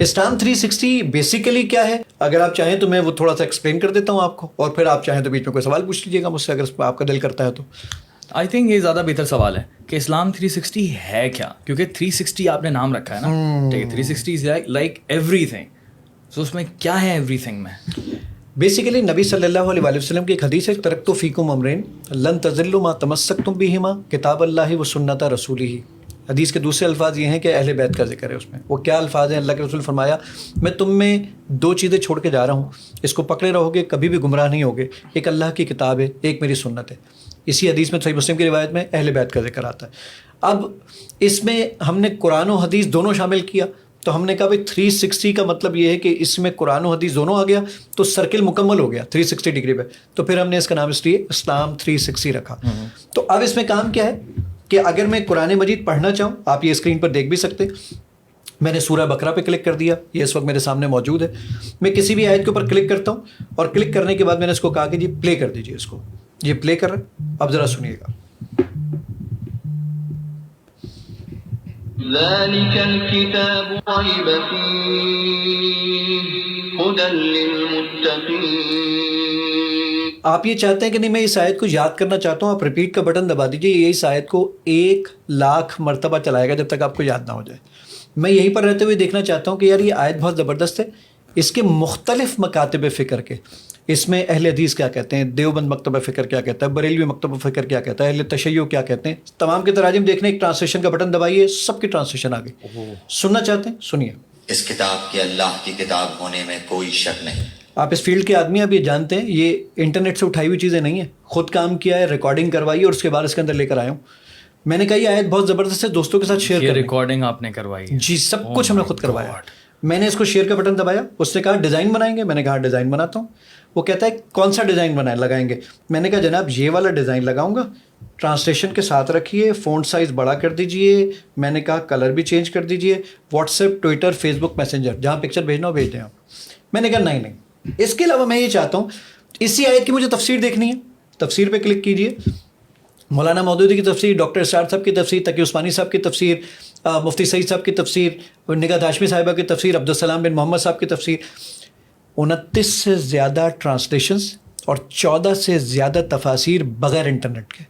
اسلام 360 basically کیا ہے؟ اگر آپ چاہیں تو میں وہ تھوڑا سا ایکسپلین کر دیتا ہوں آپ کو، اور پھر آپ چاہیں تو بیچ میں کوئی سوال پوچھ لیجیے گا مجھ سے اگر آپ کا دل کرتا ہے تو. آئی تھنک یہ زیادہ بہتر سوال ہے کہ اسلام 360 ہے کیا، کیونکہ 360 آپ نے نام رکھا ہے نا، ٹھیک ہے، 360 از لائک ایوری تھنگ. سو اس میں کیا ہے ایوری تھنگ میں؟ بیسیکلی نبی صلی اللہ علیہ وآلہ وسلم کی ایک حدیث ہے، ترکت فیکم امرین لن تضلوا ما تمسکتم بہما کتاب اللہ و سنت رسولہ. حدیث کے دوسرے الفاظ یہ ہیں کہ اہل بیت کا ذکر ہے اس میں. وہ کیا الفاظ ہیں؟ اللہ کے رسول فرمایا میں تم میں دو چیزیں چھوڑ کے جا رہا ہوں، اس کو پکڑے رہو گے کبھی بھی گمراہ نہیں ہوگے. ایک اللہ کی کتاب ہے، ایک میری سنت ہے. اسی حدیث میں صحیح مسلم کی روایت میں اہل بیت کا ذکر آتا ہے. اب اس میں ہم نے قرآن و حدیث دونوں شامل کیا، تو ہم نے کہا بھائی 360 کا مطلب یہ ہے کہ اس میں قرآن و حدیث دونوں آ گیا تو سرکل مکمل ہو گیا 360 ڈگری پہ. تو پھر ہم نے اس کا نام اس لیے اسلام 360 رکھا. تو اب اس میں کام کیا ہے کہ اگر میں قرآن مجید پڑھنا چاہوں، آپ یہ اسکرین پر دیکھ بھی سکتے، میں نے سورہ بقرہ پہ کلک کر دیا، یہ اس وقت میرے سامنے موجود ہے. میں کسی بھی آیت کے اوپر کلک کرتا ہوں اور کلک کرنے کے بعد میں نے اس کو کہا کہ جی پلے کر دیجیے اس کو. یہ پلے کر رہا ہے، اب ذرا سنیے گا. ذلك الكتاب ريب فيه هدى للمتقين. آپ یہ چاہتے ہیں کہ نہیں میں اس آیت کو یاد کرنا چاہتا ہوں، آپ ریپیٹ کا بٹن دبا دیجیے، یہ اس آیت کو 1,00,000 مرتبہ چلائے گا جب تک آپ کو یاد نہ ہو جائے. میں یہیں پر رہتے ہوئے دیکھنا چاہتا ہوں کہ یار یہ آیت بہت زبردست ہے. اس کے مختلف مکاتب فکر کے، اس میں اہل حدیث کیا کہتے ہیں، دیوبند مکتبہ فکر کیا کہتا ہے، بریلوی مکتبہ فکر کیا کہتا ہے، اہل تشیع کیا کہتے ہیں، تمام کے تراجم دیکھنے. ایک ٹرانسلیشن کا بٹن دبائیے، سب کی ٹرانسلیشن آ گئی. سننا چاہتے ہیں؟ سنیے. اس کتاب کے اللہ کی کتاب ہونے میں کوئی شک نہیں. آپ اس فیلڈ کے آدمی اب یہ جانتے ہیں یہ انٹرنیٹ سے اٹھائی ہوئی چیزیں نہیں ہیں، خود کام کیا ہے، ریکارڈنگ کروائی اور اس کے بعد اس کے اندر لے کر آیا ہوں. میں نے کہا یہ آیت بہت زبردست ہے، دوستوں کے ساتھ شیئر کریں. ریکارڈنگ آپ نے کروائی ہے؟ جی سب کچھ ہم نے خود کروایا. میں نے اس کو شیئر کا بٹن دبایا، اس نے کہا ڈیزائن بنائیں گے، میں نے کہا ڈیزائن بناتا ہوں. وہ کہتا ہے کون سا ڈیزائن لگائیں گے؟ میں نے کہا جناب یہ والا ڈیزائن لگاؤں گا، ٹرانسلیشن کے ساتھ رکھیے، فونٹ سائز بڑا کر دیجئے. میں نے کہا کلر بھی چینج کر دیجئے، واٹس ایپ، ٹویٹر، فیس بک، میسنجر، جہاں پکچر بھیجنا ہو بھیج دیں آپ. میں نے کہا نہیں. اس کے علاوہ میں یہ چاہتا ہوں اسی آیت کی مجھے تفسیر دیکھنی ہے. تفسیر پہ کلک کیجئے. مولانا مودودی کی تفسیر، ڈاکٹر اسرار صاحب کی تفسیر، تقی عثمانی صاحب کی تفسیر، مفتی سعید صاحب کی تفسیر، نگہت ہاشمی صاحبہ کی تفسیر، عبدالسلام بن محمد صاحب کی تفسیر. 29 سے زیادہ ٹرانسلیشنز اور 14 سے زیادہ تفاسیر بغیر انٹرنیٹ کے.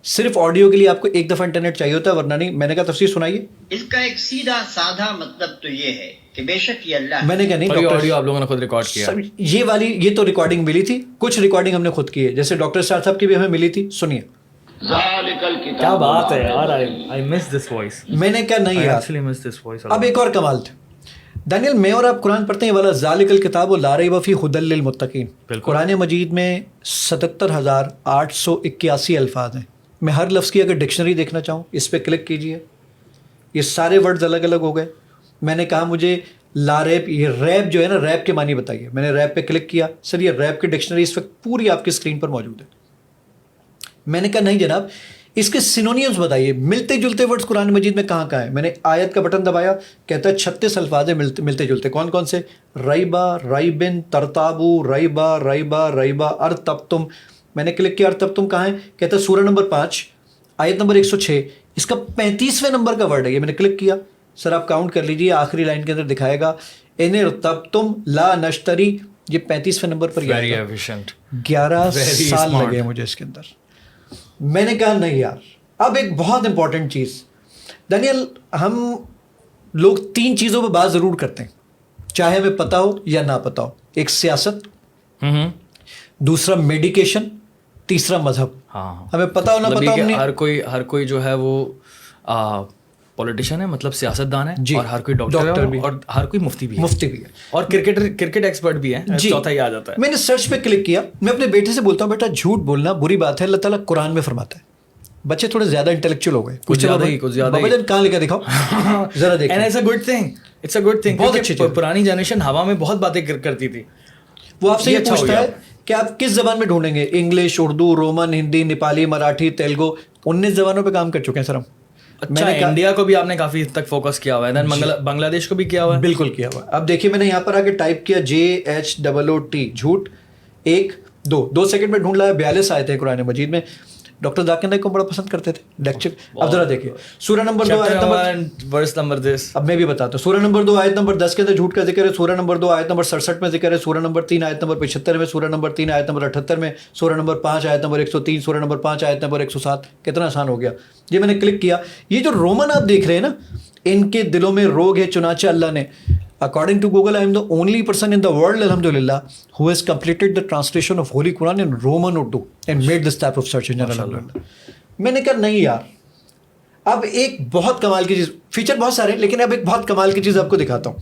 صرف آڈیو کے لیے آپ کو ایک دفعہ انٹرنیٹ چاہیے ہوتا ہے، ورنہ نہیں. میں نے کہا تفسیر سنائیے. اس کا ایک سیدھا سادہ مطلب تو یہ ہے کہ بے شک یہ اللہ. میں نے کہا نہیں آڈیو ڈاکٹر آپ لوگوں نے خود ریکارڈ کیا؟ یہ والی یہ تو ریکارڈنگ ملی تھی، کچھ ریکارڈنگ ہم نے خود کی ہے، جیسے ڈاکٹر اسرار صاحب کی بھی ہمیں ملی تھی. سنیے. ذالک الکتاب. کیا بات ہے یار، I miss this voice. میں نے کہا نہیں I یار. actually miss this voice. اب ایک اور کمال تھا دانیل، میں اور آپ قرآن پڑھتے ہیں والا ذالک الکتاب لا ریب فیہ ھدی للمتقین. قرآن مجید میں 77,881 الفاظ ہیں. میں ہر لفظ کی اگر ڈکشنری دیکھنا چاہوں اس پہ کلک کیجئے، یہ سارے ورڈز الگ الگ ہو گئے. میں نے کہا مجھے لا ریب، یہ ریب جو ہے نا، ریب کے معنی بتائیے. میں نے ریب پہ کلک کیا، سر یہ ریب کی ڈکشنری اس وقت پوری آپ کی اسکرین پر موجود ہے. میں نے کہا نہیں جناب، اس کے سینونیمز بتائیے، ملتے جلتے ورڈز قرآن مجید میں کہاں کہاں ہیں. میں نے آیت کا بٹن دبایا، کہتا ہے 36 الفاظ ہیں ملتے جلتے. کون کون سے؟ ریبا، ریبن، ترتابو، ریبا، ارتبتم. میں نے کلک کیا، ارتبتم کہاں ہے؟ کہتا ہے سورہ نمبر 5 آیت نمبر 106، اس کا 35ویں نمبر کا ورڈ ہے یہ. میں نے کلک کیا، سر آپ کاؤنٹ کر لیجیے، آخری لائن کے اندر دکھائے گا ان ارتبتم لا نشتری، یہ 35ویں نمبر پر. 11 سال لگے مجھے اس کے اندر. میں نے کہا نہیں یار. اب ایک بہت امپورٹنٹ چیز دانیل، ہم لوگ 3 چیزوں پہ بات ضرور کرتے ہیں، چاہے ہمیں پتہ ہو یا نہ پتہ ہو. ایک سیاست، دوسرا میڈیکیشن، تیسرا مذہب. ہمیں پتہ ہو نہ پتہ ہو. ہر کوئی جو ہے وہ پولیٹیشین ہے، مطلب سیاست دان ہے، اور ہر کوئی ڈاکٹر بھی، اور ہر کوئی مفتی بھی ہے، اور کرکٹ ایکسپرٹ بھی ہے. چوتھا ہی آ جاتا ہے. میں نے سرچ پہ کلک کیا. میں اپنے بیٹے سے بولتا ہوں بیٹا جھوٹ بولنا بری بات ہے، اللہ تعالیٰ قرآن میں فرماتا ہے. بچے تھوڑے زیادہ انٹلیکچوئل ہو گئے، کچھ زیادہ بابا جان کہاں لے کے دکھاؤ ذرا دیکھیں. And it's a good thing. بہت اچھی چیز. پرانی جنریشن ہوا میں بہت باتیں کرتی تھی. وہ آپ سے یہ پوچھتا ہے کہ آپ کس زبان میں ڈھونڈیں گے، انگلش، اردو، رومن، ہندی، نیپالی، مراٹھی، تیلگو. 19 زبانوں پہ کام کر چکے ہیں سر ہم. اچھا، انڈیا کو بھی آپ نے کافی حد تک فوکس کیا ہوا ہے، بنگلہ دیش کو بھی کیا ہوا ہے. بالکل کیا ہوا ہے. اب دیکھیے میں نے یہاں پر آ کے ٹائپ کیا JHOOT، جھوٹ. 2 سیکنڈ میں ڈھونڈ لایا. 42 آیتیں ہیں قرآن مجید میں. ڈاکٹر ذاکر نائک کو بڑا پسند کرتے تھے لیکچر. اب ذرا دیکھیے سورہ نمبر 2 آیت نمبر ورس نمبر دس. اب میں بھی بتاتا ہوں. سورہ نمبر 2 آیت نمبر 10 کے اندر جھوٹ کا ذکر ہے. سورہ نمبر 2 آیت نمبر 67 میں ذکر ہے. سورہ نمبر 3 آیت نمبر 75 میں. سورہ نمبر 3 آیت نمبر 78 میں. سورہ نمبر 5 آیت نمبر 103. سورہ نمبر 5 آیت نمبر 107. کتنا آسان ہو گیا. یہ میں نے کلک کیا. یہ جو رومن آپ دیکھ رہے ہیں نا, ان کے دلوں میں روگ ہے, چنانچہ اللہ نے according to Google I am the only person in the world alhamdulillah who has completed the translation of Holy Quran in Roman Urdu and made this type of search engine alhamdulillah. میں نے کہا نہیں یار, اب ایک بہت کمال کی چیز, فیچر بہت سارے ہیں لیکن اب ایک بہت کمال کی چیز آپ کو دکھاتا ہوں.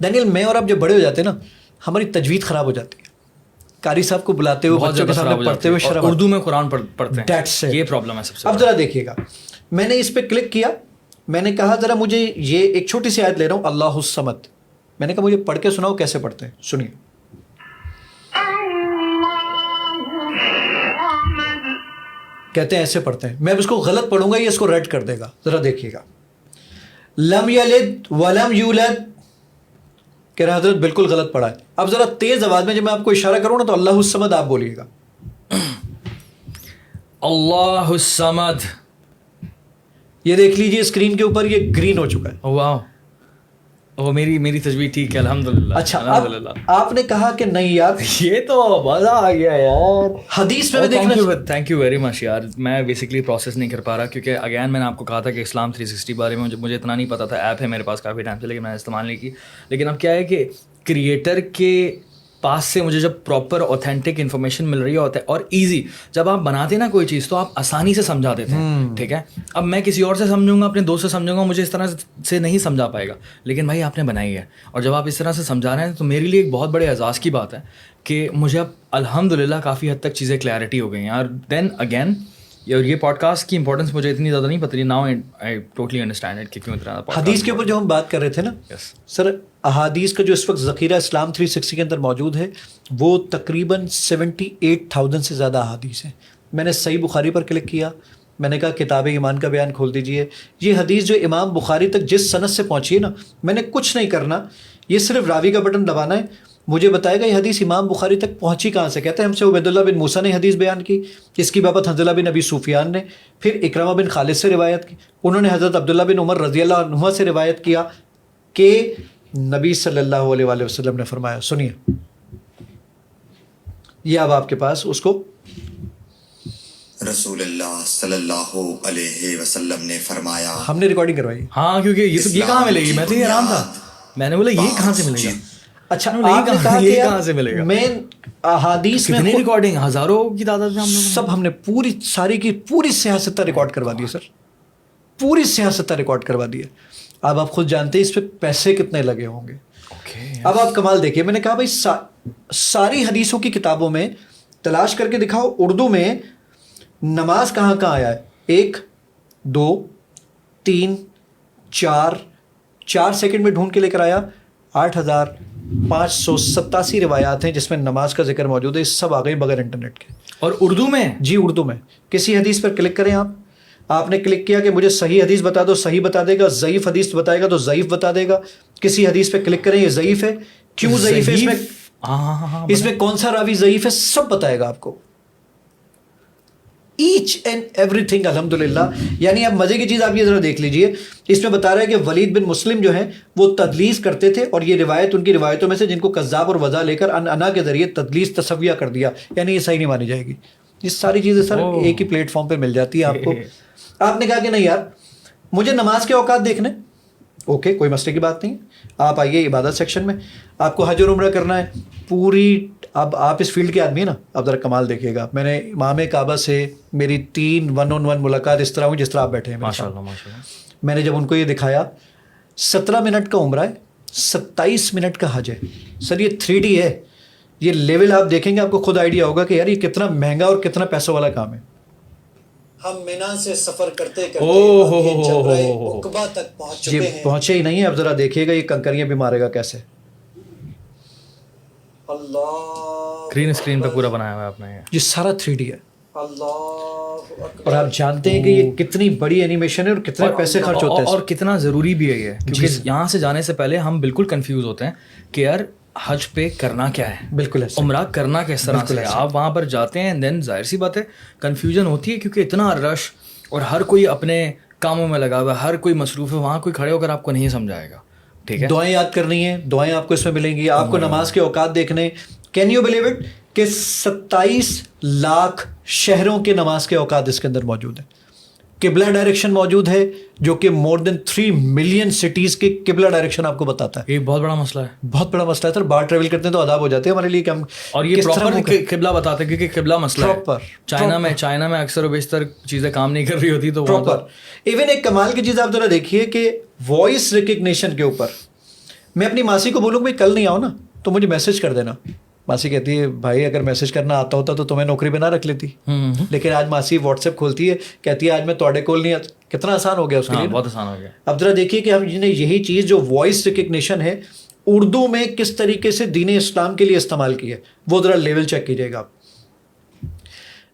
دانیل میں اور آپ جب بڑے ہو جاتے ہیں نا, ہماری تجوید خراب ہو جاتی ہے. قاری صاحب کو بلاتے ہوئے بچوں کے سامنے پڑھتے ہوئے شرم, اردو میں قرآن پڑھتے ہیں. That's it. یہ پرابلم ہے سب سے. اب ذرا دیکھیے گا, میں نے اس پہ کلک کیا. میں نے کہا ذرا مجھے یہ ایک چھوٹی سی آیت لے رہا ہوں, اللہ الصمد. میں نے کہا مجھے پڑھ کے سناؤ کیسے پڑھتے ہیں, سنیے. کہتے ہیں ایسے پڑھتے ہیں. میں اب اس کو غلط پڑھوں گا, یہ اس کو ریڈ کر دے گا. ذرا دیکھیے گا. لم یلد ولم یولد, کہہ رہا حضرت بالکل غلط پڑھا ہے. اب ذرا تیز آواز میں جب میں آپ کو اشارہ کروں نا تو اللہ الصمد آپ بولیے گا. اللہ الصمد. یہ دیکھ لیجیے اسکرین کے اوپر یہ گرین ہو چکا ہے. واو, وہ میری تجوید ٹھیک ہے الحمدللہ. اچھا اب آپ نے کہا کہ نہیں یار, یہ تو مزہ آ گیا یار. حدیث میں بھی دیکھنا. تھینک یو ویری مچ یار. میں بیسکلی پروسیس نہیں کر پا رہا کیونکہ اگین میں نے آپ کو کہا تھا کہ اسلام 360 بارے میں مجھے اتنا نہیں پتا تھا. ایپ ہے میرے پاس کافی ٹائم سے لیکن میں نے استعمال نہیں کی. لیکن اب کیا ہے کہ کریٹر کے پاس سے مجھے جب پراپر اوتھینٹک انفارمیشن مل رہی ہوتا ہے اور ایزی, جب آپ بناتے ہیں نا کوئی چیز تو آپ آسانی سے سمجھا دیتے ہیں. ٹھیک ہے, اب میں کسی اور سے سمجھوں گا, اپنے دوست سے سمجھوں گا, مجھے اس طرح سے نہیں سمجھا پائے گا. لیکن بھائی آپ نے بنائی ہے, اور جب آپ اس طرح سے سمجھا رہے ہیں تو میرے لیے ایک بہت بڑے اعزاز کی بات ہے کہ مجھے اب الحمدللہ کافی حد تک چیزیں کلیئرٹی ہو گئی ہیں. اور دین اگین یہ پوڈ کاسٹ کی امپورٹنس مجھے اتنی زیادہ نہیں پتہ. Now I totally understand it کہ کیوں اتنا. حدیث کے اوپر جو ہم بات کر رہے تھے نا سر, احادیث کا جو اس وقت ذخیرہ اسلام 360 کے اندر موجود ہے وہ تقریباً 78,000 سے زیادہ احادیث ہیں. میں نے صحیح بخاری پر کلک کیا. میں نے کہا کتاب ایمان کا بیان کھول دیجئے. یہ حدیث جو امام بخاری تک جس سند سے پہنچی ہے نا, میں نے کچھ نہیں کرنا, یہ صرف راوی کا بٹن دبانا ہے, مجھے بتائے گا یہ حدیث امام بخاری تک پہنچی کہاں سے. کہتے ہیں ہم سے عبید اللہ بن موسیٰ نے حدیث بیان کی, اس کی بابت حنظلہ بن ابی سفیان نے, پھر اکرمہ بن خالد سے روایت کی, انہوں نے حضرت عبداللہ بن عمر رضی اللہ عنہ سے روایت کیا کہ نبی صلی اللہ علیہ وآلہ وسلم نے فرمایا. سنیے یہ اب آپ کے پاس اس کو, رسول اللہ صلی اللہ علیہ وسلم نے فرمایا. ہم نے ریکارڈنگ کروائی. ہاں کیونکہ یہ کہاں ملے گی, میں تو یہ حیران تھا. میں نے بولا یہ کہاں سے ملے گا. اچھا آپ نے کہا کہ کہاں سے ملے گا. مین احادیث میں کتنی ریکارڈنگ, ہزاروں کی تعداد میں سب ہم نے پوری ساری کی پوری سیاستہ ریکارڈ کروا دی سر, پوری سیاستہ ریکارڈ کروا دی ہے. اب آپ خود جانتے ہیں اس پہ پیسے کتنے لگے ہوں گے. اب آپ کمال دیکھیے, میں نے کہا بھائی ساری حدیثوں کی کتابوں میں تلاش کر کے دکھاؤ اردو میں نماز کہاں کہاں آیا ہے. 1 2 3 4 سیکنڈ میں ڈھونڈ کے لے کر آیا. 8,587 روایات ہیں جس میں نماز کا ذکر موجود ہے. سب آ گئی بغیر انٹرنیٹ کے. اور اردو میں, جی اردو میں. کسی حدیث پر کلک کریں آپ نے کلک کیا کہ مجھے صحیح حدیث بتا دو, صحیح بتا دے گا. ضعیف حدیث بتائے گا تو ضعیف بتا دے گا. کسی حدیث پہ کلک کریں یہ ضعیف ہے, کیوں ضعیف ہے, اس میں کون سا راوی ضعیف ہے, سب بتائے گا آپ کو, ایچ اینڈ ایوری تھنگ الحمدللہ. یعنی اب مزے کی چیز آپ یہ ذرا دیکھ لیجئے, اس میں بتا رہا ہے کہ ولید بن مسلم جو ہیں وہ تدلیس کرتے تھے, اور یہ روایت ان کی روایتوں میں سے جن کو کذاب اور وضع لے کر انا کے ذریعے تدلیس تسویہ کر دیا, یعنی یہ صحیح نہیں مانی جائے گی. یہ ساری چیزیں سر ایک ہی پلیٹ فارم پہ مل جاتی ہے آپ کو. آپ نے کہا کہ نہیں یار مجھے نماز کے اوقات دیکھنے, اوکے کوئی مسئلے کی بات نہیں. آپ آئیے عبادت سیکشن میں, آپ کو حج اور عمرہ کرنا ہے پوری. اب آپ اس فیلڈ کے آدمی ہیں نا, اب ذرا کمال دیکھیے گا. میں نے امام کعبہ سے میری 3 1-on-1 ملاقات اس طرح ہوئی جس طرح آپ بیٹھے ہیں. ماشاءاللہ. میں نے جب ان کو یہ دکھایا 17 منٹ کا عمرہ ہے, 27 منٹ کا حج ہے. سر یہ 3D ہے, یہ لیول آپ دیکھیں گے آپ کو خود آئیڈیا ہوگا کہ یار یہ کتنا مہنگا اور کتنا پیسوں والا کام ہے. ہم مینا سے سفر کرتے عقبہ تک پہنچ چکے ہیں. پہنچے ہی نہیں ہیں. اب ذرا دیکھیے گا یہ کنکریاں بھی مارے گا کیسے. اللہ گرین اسکرین پہ پورا بنایا ہوا ہے آپ نے. یہ سارا 3D ہے. اور آپ جانتے ہیں کہ یہ کتنی بڑی اینیمیشن ہے اور کتنے پیسے خرچ ہوتے ہیں اور کتنا ضروری بھی ہے یہ, کیونکہ یہاں سے جانے سے پہلے ہم بالکل کنفیوز ہوتے ہیں کہ یار حج پہ کرنا کیا ہے, بالکل ایسا. عمرہ کرنا کس طرح سے. آپ وہاں پر جاتے ہیں دین ظاہر سی بات ہے کنفیوژن ہوتی ہے کیونکہ اتنا رش اور ہر کوئی اپنے کاموں میں لگا ہوا ہے, ہر کوئی مصروف ہے, وہاں کوئی کھڑے ہو کر آپ کو نہیں سمجھائے گا. ٹھیک ہے, دعائیں یاد کرنی ہیں, دعائیں آپ کو اس میں ملیں گی. آپ کو نماز کے اوقات دیکھنے, کین یو بلیو اٹ کہ 27 لاکھ شہروں کے نماز کے اوقات اس کے اندر موجود ہیں. قبلہ ڈائریکشن موجود ہے جو کہ مور دین 3 ملین سٹیز کے قبلہ ڈائریکشن آپ کو بتاتا ہے. یہ بہت بڑا مسئلہ ہے, بہت بڑا مسئلہ ہے سر. باہر ٹریول کرتے ہیں تو عذاب ہو جاتے ہیں ہمارے لیے کہ ہم اور یہ پراپر قبلہ بتاتے ہیں کیونکہ قبلہ مسئلہ ہے. چائنا میں اکثر و بیشتر چیزیں کام نہیں کر رہی ہوتی تو پراپر. ایون ایک کمال کی چیز آپ ذرا دیکھیے کہ وائس ریکگنیشن کے اوپر میں اپنی ماسی کو بولوں بھائی کل نہیں آؤ نا تو مجھے میسج کر دینا. ماسی کہتی ہے بھائی اگر میسج کرنا آتا ہوتا تو تمہیں نوکری پہ نہ رکھ لیتی. لیکن آج ماسی واٹس ایپ کھولتی ہے, کہتی ہے آج میں تواڈے کول نہیں آتا. کتنا آسان ہو گیا اس کے لیے, بہت آسان ہو گیا. اب ذرا دیکھیے کہ ہم نے یہی چیز جو وائس ریکگنیشن ہے اردو میں کس طریقے سے دین اسلام کے لیے استعمال کی ہے, وہ ذرا لیول چیک کیجیے گا.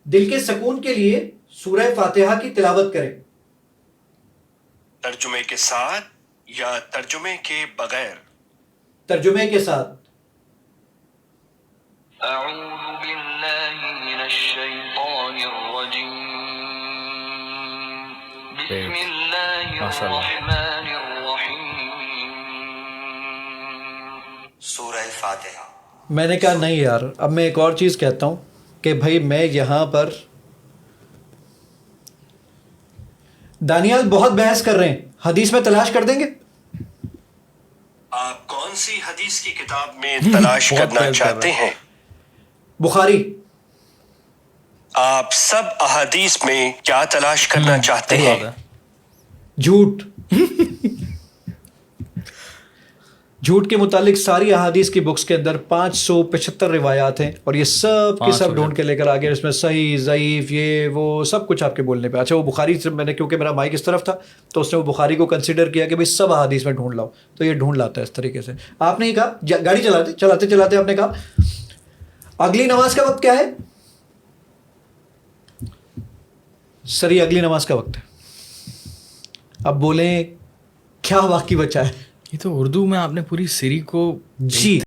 دل کے سکون کے لیے سورہ فاتحہ کی تلاوت کریں. ترجمے کے ساتھ یا ترجمے کے بغیر؟ ترجمے کے ساتھ. أعوذ بالله من الشيطان الرجيم بسم الله الرحمن الرحيم. سورہ فاتحہ. میں نے کہا نہیں یار, اب میں ایک اور چیز کہتا ہوں کہ بھائی میں یہاں پر دانیال بہت بحث کر رہے ہیں, حدیث میں تلاش کر دیں گے. آپ کون سی حدیث کی کتاب میں تلاش کرنا چاہتے ہیں؟ بخاری. آپ سب احادیث میں کیا تلاش کرنا چاہتے ہیں؟ جھوٹ. جھوٹ کے متعلق ساری احادیث کی بکس کے اندر 575 روایات ہیں اور یہ سب کے سب ڈھونڈ کے لے کر آگے اس میں صحیح ضعیف یہ وہ سب کچھ آپ کے بولنے پہ. اچھا وہ بخاری سے میں نے کیونکہ میرا مائک اس طرف تھا تو اس نے وہ بخاری کو کنسیڈر کیا کہ بھائی سب احادیث میں ڈھونڈ لاؤ, تو یہ ڈھونڈ لاتا ہے اس طریقے سے. آپ نے یہ کہا گاڑی چلاتے آپ نے کہا اگلی نماز کا وقت کیا ہے سر؟ یہ اگلی نماز کا وقت ہے. اب بولیں کیا باقی بچا ہے؟ یہ تو اردو میں آپ نے پوری سری کو جی